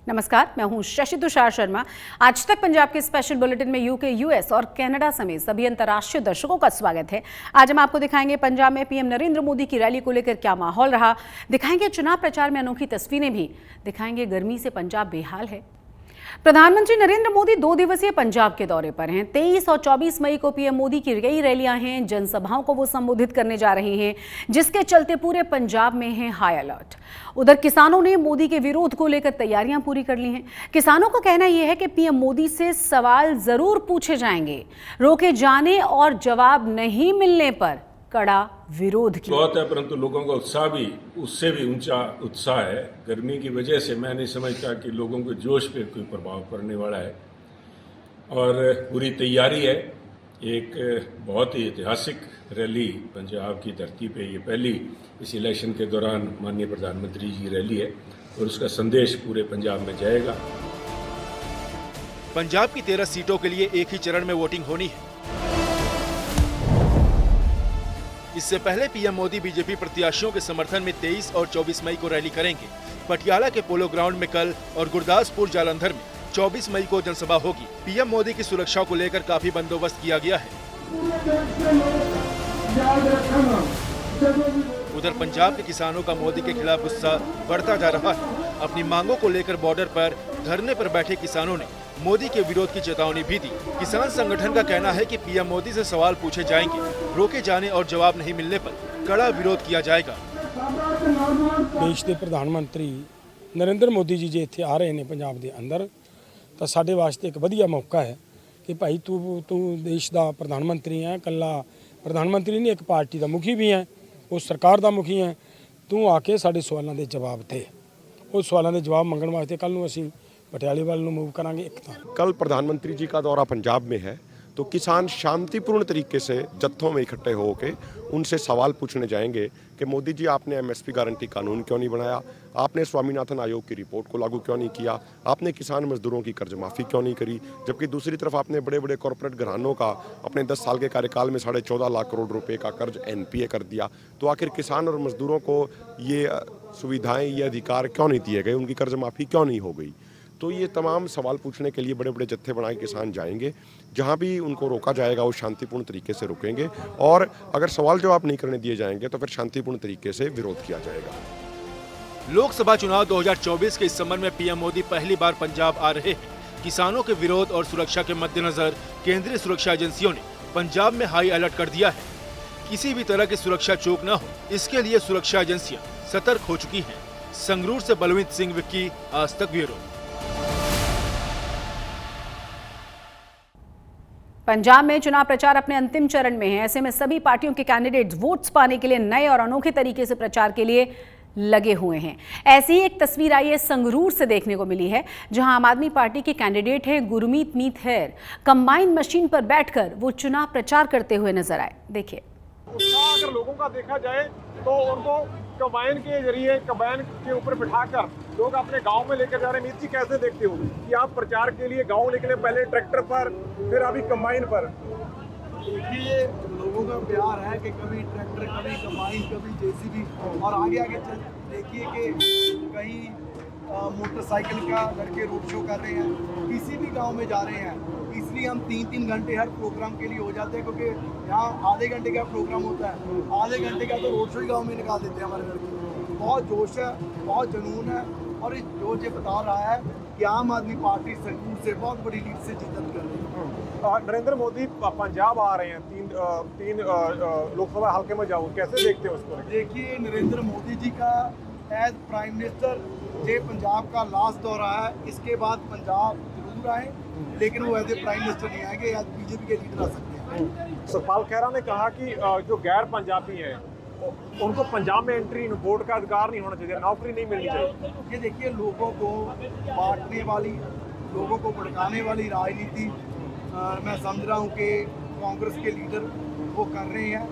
नमस्कार, मैं हूं शशि तुषार शर्मा। आज तक पंजाब के स्पेशल बुलेटिन में यूके, यूएस और कनाडा समेत सभी अंतर्राष्ट्रीय दर्शकों का स्वागत है। आज हम आपको दिखाएंगे पंजाब में पीएम नरेंद्र मोदी की रैली को लेकर क्या माहौल रहा, दिखाएंगे चुनाव प्रचार में अनोखी तस्वीरें भी, दिखाएंगे गर्मी से पंजाब बेहाल है। प्रधानमंत्री नरेंद्र मोदी 2 दिवसीय पंजाब के दौरे पर हैं। 23 और 24 मई को पीएम मोदी की कई रैलियां हैं, जनसभाओं को वो संबोधित करने जा रहे हैं, जिसके चलते पूरे पंजाब में है हाई अलर्ट। उधर किसानों ने मोदी के विरोध को लेकर तैयारियां पूरी कर ली हैं। किसानों का कहना यह है कि पीएम मोदी से सवाल जरूर पूछे जाएंगे, रोके जाने और जवाब नहीं मिलने पर कड़ा विरोध किया। बहुत है, परंतु लोगों का उत्साह भी उससे भी ऊंचा उत्साह है। गर्मी की वजह से मैं नहीं समझता कि लोगों के जोश पे कोई प्रभाव पड़ने वाला है और पूरी तैयारी है। एक बहुत ही ऐतिहासिक रैली पंजाब की धरती पे, ये पहली इस इलेक्शन के दौरान माननीय प्रधानमंत्री जी की रैली है और उसका संदेश पूरे पंजाब में जाएगा। पंजाब की 13 सीटों के लिए एक ही चरण में वोटिंग होनी है। इससे पहले पीएम मोदी बीजेपी प्रत्याशियों के समर्थन में 23 और 24 मई को रैली करेंगे। पटियाला के पोलो ग्राउंड में कल और गुरदासपुर जालंधर में 24 मई को जनसभा होगी। पीएम मोदी की सुरक्षा को लेकर काफी बंदोबस्त किया गया है। उधर पंजाब के किसानों का मोदी के खिलाफ गुस्सा बढ़ता जा रहा है। अपनी मांगों को लेकर बॉर्डर पर धरने पर बैठे किसानों ने मोदी के विरोध की चेतावनी भी दी। किसान संगठन का कहना है कि पीएम मोदी से सवाल पूछे जाएंगे, रोके जाने और जवाब नहीं मिलने पर कड़ा विरोध किया जाएगा। देश के प्रधानमंत्री नरेंद्र मोदी जी जे इत्थे आ रहे हैं पंजाब के अंदर, तो साडे वास्ते एक वधिया मौका है कि भाई तू देश का प्रधानमंत्री है, कल्ला प्रधानमंत्री नहीं, एक पार्टी का मुखी भी है, उस सरकार का मुखी है। तू आके साडे सवालों के जवाब दे। उस सवालों के जवाब मंगण वास्ते कल नूं असीं पटियाले वाल मूव करांगे। कल प्रधानमंत्री जी का दौरा पंजाब में है, तो किसान शांतिपूर्ण तरीके से जत्थों में इकट्ठे होकर उनसे सवाल पूछने जाएंगे कि मोदी जी आपने एमएसपी गारंटी कानून क्यों नहीं बनाया, आपने स्वामीनाथन आयोग की रिपोर्ट को लागू क्यों नहीं किया, आपने किसान मजदूरों की कर्ज माफ़ी क्यों नहीं करी, जबकि दूसरी तरफ आपने बड़े बड़े कॉरपोरेट घरानों का अपने 10 साल के कार्यकाल में 14.5 लाख करोड़ रुपए का कर्ज एनपीए कर दिया। तो आखिर किसान और मजदूरों को ये सुविधाएँ, ये अधिकार क्यों नहीं दिए गए, उनकी कर्ज माफ़ी क्यों नहीं हो गई। तो ये तमाम सवाल पूछने के लिए बड़े बड़े जत्थे बना के किसान जाएंगे। जहां भी उनको रोका जाएगा वो शांतिपूर्ण तरीके से रुकेंगे और अगर सवाल जवाब नहीं करने दिए जाएंगे तो फिर शांतिपूर्ण तरीके से विरोध किया जाएगा। लोकसभा चुनाव 2024 के इस संबंध में पीएम मोदी पहली बार पंजाब आ रहे हैं। किसानों के विरोध और सुरक्षा के मद्देनजर केंद्रीय सुरक्षा एजेंसियों ने पंजाब में हाई अलर्ट कर दिया है। किसी भी तरह की सुरक्षा चूक न हो, इसके लिए सुरक्षा एजेंसियां सतर्क हो चुकी हैं। संगरूर से बलविंदर सिंह विक्की, आज तक ब्यूरो। पंजाब में चुनाव प्रचार अपने अंतिम चरण में है। ऐसे में सभी पार्टियों के कैंडिडेट्स वोट्स पाने के लिए नए और अनोखे तरीके से प्रचार के लिए लगे हुए हैं। ऐसी ही एक तस्वीर आई है संगरूर से देखने को मिली है, जहां आम आदमी पार्टी के कैंडिडेट हैं गुरमीत मीत हैर। कंबाइन मशीन पर बैठकर वो चुनाव प्रचार करते हुए नजर आए। देखिए, अगर लोगों का देखा जाए तो उनको कंबाइन के जरिए, कंबाइन के ऊपर बिठाकर लोग अपने गांव में लेकर जा रहे हैं। मीत जी, कैसे देखते हो कि आप प्रचार के लिए गांव निकले, पहले ट्रैक्टर पर, फिर अभी कंबाइन पर? देखिए, लोगों का प्यार है कि कभी ट्रैक्टर, कभी कंबाइन, कभी जेसीबी, और आगे आगे चल देखिए कि कहीं मोटरसाइकिल का लड़के रोड शो कर रहे हैं, किसी भी गांव में जा रहे हैं। इसलिए हम 3-3 घंटे हर प्रोग्राम के लिए हो जाते हैं, क्योंकि यहाँ आधे घंटे का प्रोग्राम होता है, आधे घंटे का तो रोड शो ही गाँव में निकाल देते हैं हमारे लड़के। बहुत जोश है, बहुत जुनून है, और इस जोश ये बता रहा है कि आम आदमी पार्टी संगरूर से बहुत बड़ी लीड से जीत कर रही है। नरेंद्र मोदी पंजाब आ रहे हैं, तीन लोकसभा हल्के में जाऊँ, कैसे देखते हो उसको? देखिए, नरेंद्र मोदी जी का एज प्राइम मिनिस्टर ये पंजाब का लास्ट दौरा है। इसके बाद पंजाब जरूर आए, लेकिन वो एज ए प्राइम मिनिस्टर नहीं आएंगे, आज बीजेपी के लीडर आ सकते हैं। सतपाल खैरा ने कहा कि जो गैर पंजाबी हैं उनको पंजाब में एंट्री, वोट का अधिकार नहीं होना चाहिए, नौकरी नहीं मिलनी चाहिए। ये देखिए, लोगों को बांटने वाली, लोगों को भड़काने वाली राजनीति मैं समझ रहा हूँ कि कांग्रेस के लीडर वो कर रहे हैं।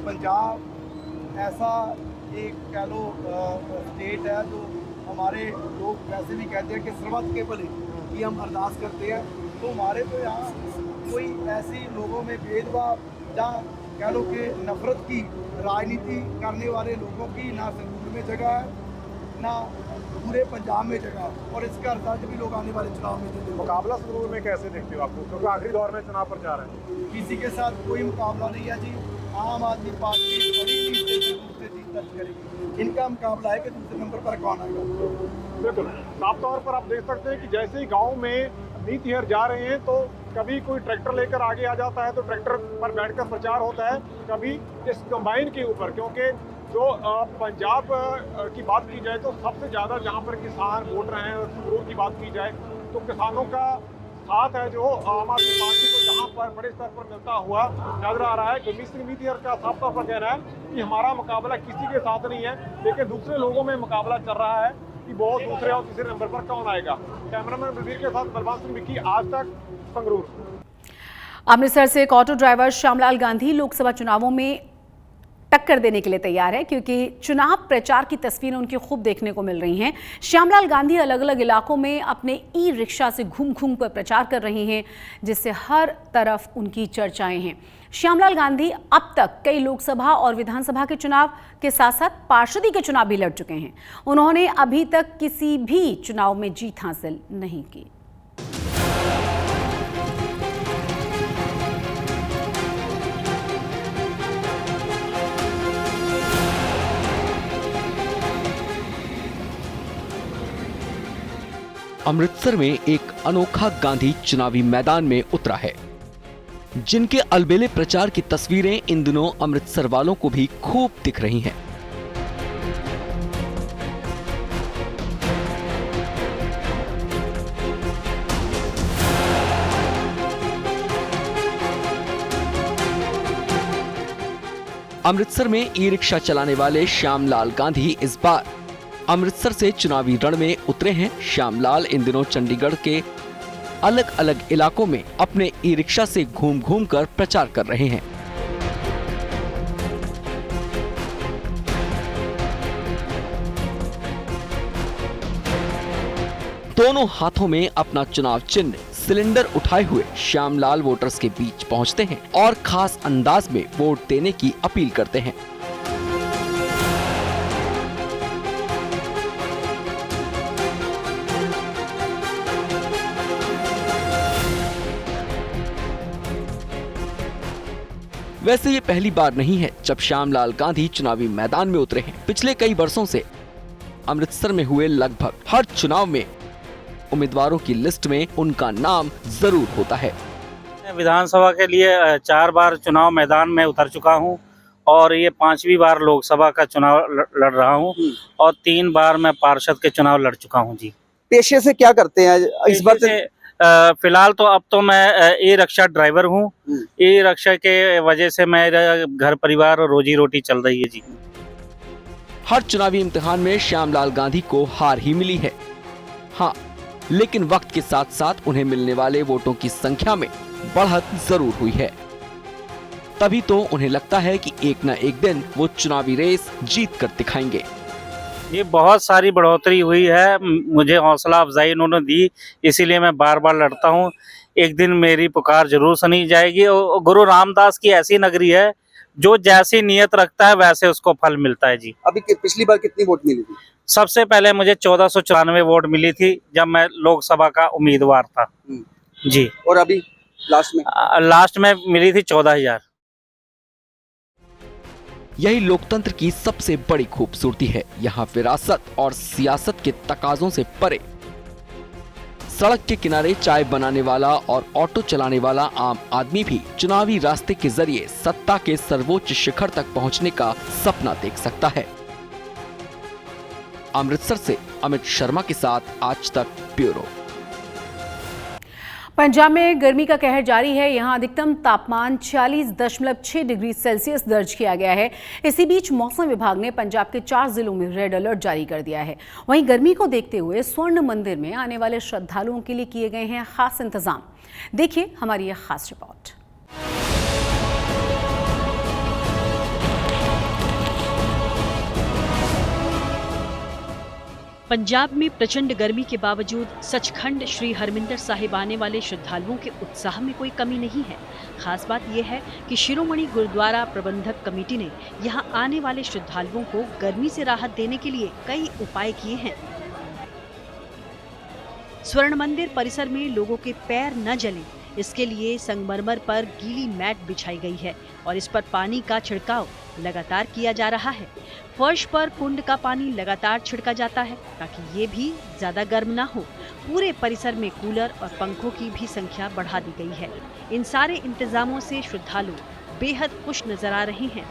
पंजाब ऐसा एक कह लो स्टेट है जो हमारे लोग वैसे भी कहते हैं कि सर्वत्र के भले की हम अरदास करते हैं। तो हमारे तो यहाँ कोई ऐसी लोगों में भेदभाव या कह लो कि नफरत की राजनीति करने वाले लोगों की ना संगरूर में जगह है, घटना पूरे पंजाब में जगह और इसका रिजल्ट भी लोग आने वाले चुनाव में देंगे। मुकाबला संगरूर में कैसे देखते हो आपको, क्योंकि आखिरी दौर में चुनाव प्रचार है? किसी के साथ कोई मुकाबला नहीं है जी। आम आदमी पार्टी बड़ी लीड से जरूर से जीत दर्ज करेगी। इनका मुकाबला है कि दूसरे नंबर पर कौन आएगा। बिल्कुल, साफ तौर पर आप देख सकते हैं कि जैसे ही गांव में नीति हेर जा रहे हैं तो कभी कोई ट्रैक्टर लेकर आगे आ जाता है तो ट्रैक्टर पर बैठकर प्रचार होता है, कभी इस कंबाइन के ऊपर, क्योंकि जो पंजाब की बात की जाए तो सबसे ज़्यादा जहाँ पर किसान वोट रहे हैं और संगरूर की बात की जाए तो किसानों का साथ है जो आम आदमी पार्टी को जहाँ पर बड़े स्तर पर मिलता हुआ नजर आ रहा है। गुरमीत सिंह मीतिहर का साफ तौर पर कहना है कि हमारा मुकाबला किसी के साथ नहीं है, लेकिन दूसरे लोगों में मुकाबला चल रहा है कि वो दूसरे और तीसरे नंबर पर कौन आएगा। कैमरामैन बलबीर के साथ बलवान सिंह विक्की, आज तक, संगरूर। अमृतसर से एक ऑटो ड्राइवर श्यामलाल गांधी लोकसभा चुनावों में टक्कर देने के लिए तैयार है, क्योंकि चुनाव प्रचार की तस्वीरें उनकी खूब देखने को मिल रही हैं। श्यामलाल गांधी अलग अलग इलाकों में अपने ई रिक्शा से घूम घूम कर प्रचार कर रहे हैं, जिससे हर तरफ उनकी चर्चाएं हैं। श्यामलाल गांधी अब तक कई लोकसभा और विधानसभा के चुनाव के साथ साथ पार्षदी के चुनाव भी लड़ चुके हैं। उन्होंने अभी तक किसी भी चुनाव में जीत हासिल नहीं की। अमृतसर में एक अनोखा गांधी चुनावी मैदान में उतरा है, जिनके अलबेले प्रचार की तस्वीरें इन दिनों अमृतसर वालों को भी खूब दिख रही हैं। अमृतसर में ई रिक्शा चलाने वाले श्यामलाल गांधी इस बार अमृतसर से चुनावी रण में उतरे हैं। श्यामलाल इन दिनों चंडीगढ़ के अलग अलग इलाकों में अपने ई रिक्शा से घूम घूम कर प्रचार कर रहे हैं। दोनों हाथों में अपना चुनाव चिन्ह सिलेंडर उठाए हुए श्यामलाल वोटर्स के बीच पहुंचते हैं और खास अंदाज में वोट देने की अपील करते हैं। वैसे ये पहली बार नहीं है जब श्यामलाल गांधी चुनावी मैदान में उतरे हैं। पिछले कई वर्षों से अमृतसर में हुए लगभग हर चुनाव में उम्मीदवारों की लिस्ट में उनका नाम जरूर होता है। विधानसभा के लिए 4 बार चुनाव मैदान में उतर चुका हूं और ये 5वीं बार लोकसभा का चुनाव लड़ रहा हूं और 3 बार मैं पार्षद के चुनाव लड़ चुका हूं जी। पेशे से क्या करते हैं इस बार? फिलहाल तो अब तो मैं ई रिक्शा ड्राइवर हूँ। ई रिक्शा के वजह से मेरा घर परिवार और रोजी रोटी चल रही है जी। हर चुनावी इम्तिहान में श्यामलाल गांधी को हार ही मिली है। हाँ, लेकिन वक्त के साथ साथ उन्हें मिलने वाले वोटों की संख्या में बढ़त जरूर हुई है। तभी तो उन्हें लगता है कि एक न एक दिन वो चुनावी रेस जीत कर दिखाएंगे। ये बहुत सारी बढ़ोतरी हुई है, मुझे हौसला अफजाई उन्होंने दी, इसीलिए मैं बार बार लड़ता हूँ। एक दिन मेरी पुकार जरूर सुनी जाएगी। और गुरु रामदास की ऐसी नगरी है, जो जैसी नियत रखता है वैसे उसको फल मिलता है जी। अभी पिछली बार कितनी वोट मिली थी? सबसे पहले मुझे 1494 वोट मिली थी जब मैं लोकसभा का उम्मीदवार था जी। और अभी लास्ट में मिली थी 14,000। यही लोकतंत्र की सबसे बड़ी खूबसूरती है। यहाँ विरासत और सियासत के तकाजों से परे सड़क के किनारे चाय बनाने वाला और ऑटो चलाने वाला आम आदमी भी चुनावी रास्ते के जरिए सत्ता के सर्वोच्च शिखर तक पहुंचने का सपना देख सकता है। अमृतसर से अमित शर्मा के साथ आज तक ब्यूरो। पंजाब में गर्मी का कहर जारी है। यहां अधिकतम तापमान 40.6 डिग्री सेल्सियस दर्ज किया गया है। इसी बीच मौसम विभाग ने पंजाब के 4 जिलों में रेड अलर्ट जारी कर दिया है। वहीं गर्मी को देखते हुए स्वर्ण मंदिर में आने वाले श्रद्धालुओं के लिए किए गए हैं खास इंतजाम। देखिए हमारी यह खास रिपोर्ट। पंजाब में प्रचंड गर्मी के बावजूद सचखंड श्री हरमिंदर साहिब आने वाले श्रद्धालुओं के उत्साह में कोई कमी नहीं है। खास बात यह है कि शिरोमणि गुरुद्वारा प्रबंधक कमेटी ने यहां आने वाले श्रद्धालुओं को गर्मी से राहत देने के लिए कई उपाय किए हैं। स्वर्ण मंदिर परिसर में लोगों के पैर न जलें, इसके लिए संगमरमर पर गीली मैट बिछाई गई है और इस पर पानी का छिड़काव लगातार किया जा रहा है। फर्श पर कुंड का पानी लगातार छिड़का जाता है ताकि ये भी ज्यादा गर्म ना हो। पूरे परिसर में कूलर और पंखों की भी संख्या बढ़ा दी गई है। इन सारे इंतजामों से श्रद्धालु बेहद खुश नजर आ रहे हैं।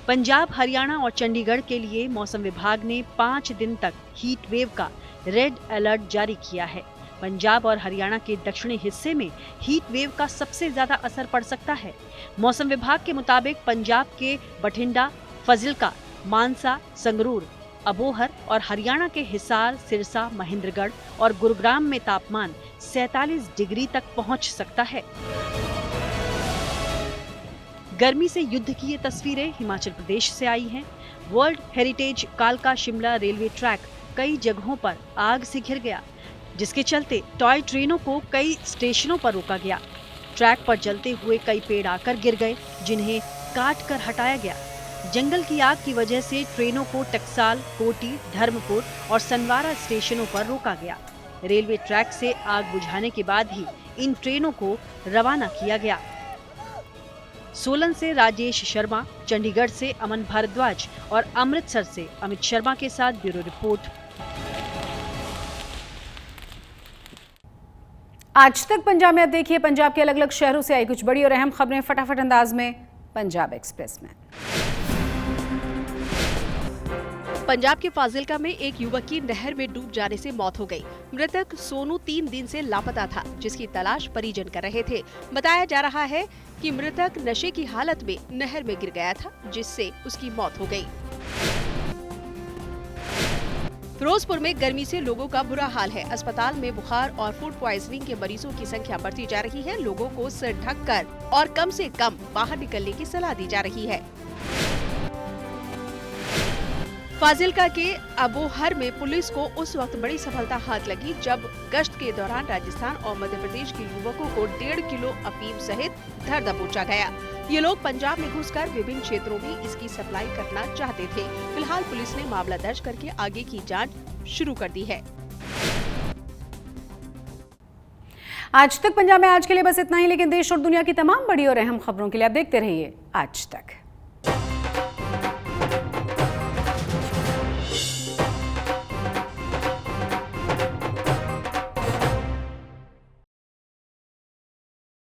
पंजाब, हरियाणा और चंडीगढ़ के लिए मौसम विभाग ने 5 दिन तक हीट वेव का रेड अलर्ट जारी किया है। पंजाब और हरियाणा के दक्षिणी हिस्से में हीट वेव का सबसे ज्यादा असर पड़ सकता है। मौसम विभाग के मुताबिक पंजाब के बठिंडा, फजिल्का, मानसा, संगरूर, अबोहर और हरियाणा के हिसार, सिरसा, महेंद्रगढ़ और गुरुग्राम में तापमान 47 डिग्री तक पहुंच सकता है। गर्मी से युद्ध की ये तस्वीरें हिमाचल प्रदेश से आई हैं। वर्ल्ड हेरिटेज कालका शिमला रेलवे ट्रैक कई जगहों पर आग से घिर गया, जिसके चलते टॉय ट्रेनों को कई स्टेशनों पर रोका गया। ट्रैक पर जलते हुए कई पेड़ आकर गिर गए, जिन्हें काट कर हटाया गया। जंगल की आग की वजह से ट्रेनों को टकसाल, कोटी, धर्मपुर और सनवारा स्टेशनों पर रोका गया। रेलवे ट्रैक से आग बुझाने के बाद ही इन ट्रेनों को रवाना किया गया। सोलन से राजेश शर्मा, चंडीगढ़ से अमन भारद्वाज और अमृतसर से अमित शर्मा के साथ ब्यूरो रिपोर्ट। आज तक पंजाब में अब देखिए पंजाब के अलग अलग शहरों से आई कुछ बड़ी और अहम खबरें फटाफट अंदाज में पंजाब एक्सप्रेस में। पंजाब के फाजिल्का में एक युवक की नहर में डूब जाने से मौत हो गई। मृतक सोनू 3 दिन से लापता था, जिसकी तलाश परिजन कर रहे थे। बताया जा रहा है कि मृतक नशे की हालत में नहर में गिर गया था, जिससे उसकी मौत हो गई। फिरोजपुर में गर्मी से लोगों का बुरा हाल है। अस्पताल में बुखार और फूड पॉइजनिंग के मरीजों की संख्या बढ़ती जा रही है। लोगों को सिर ढककर और कम से कम बाहर निकलने की सलाह दी जा रही है। फाजिल्का के अबोहर में पुलिस को उस वक्त बड़ी सफलता हाथ लगी जब गश्त के दौरान राजस्थान और मध्य प्रदेश के युवकों को 1.5 किलो अफीम सहित धर दबोचा गया। ये लोग पंजाब में घुसकर विभिन्न क्षेत्रों में इसकी सप्लाई करना चाहते थे। फिलहाल पुलिस ने मामला दर्ज करके आगे की जांच शुरू कर दी है। आज तक पंजाब में आज के लिए बस इतना ही, लेकिन देश और दुनिया की तमाम बड़ी और अहम खबरों के लिए आप देखते रहिए आज तक।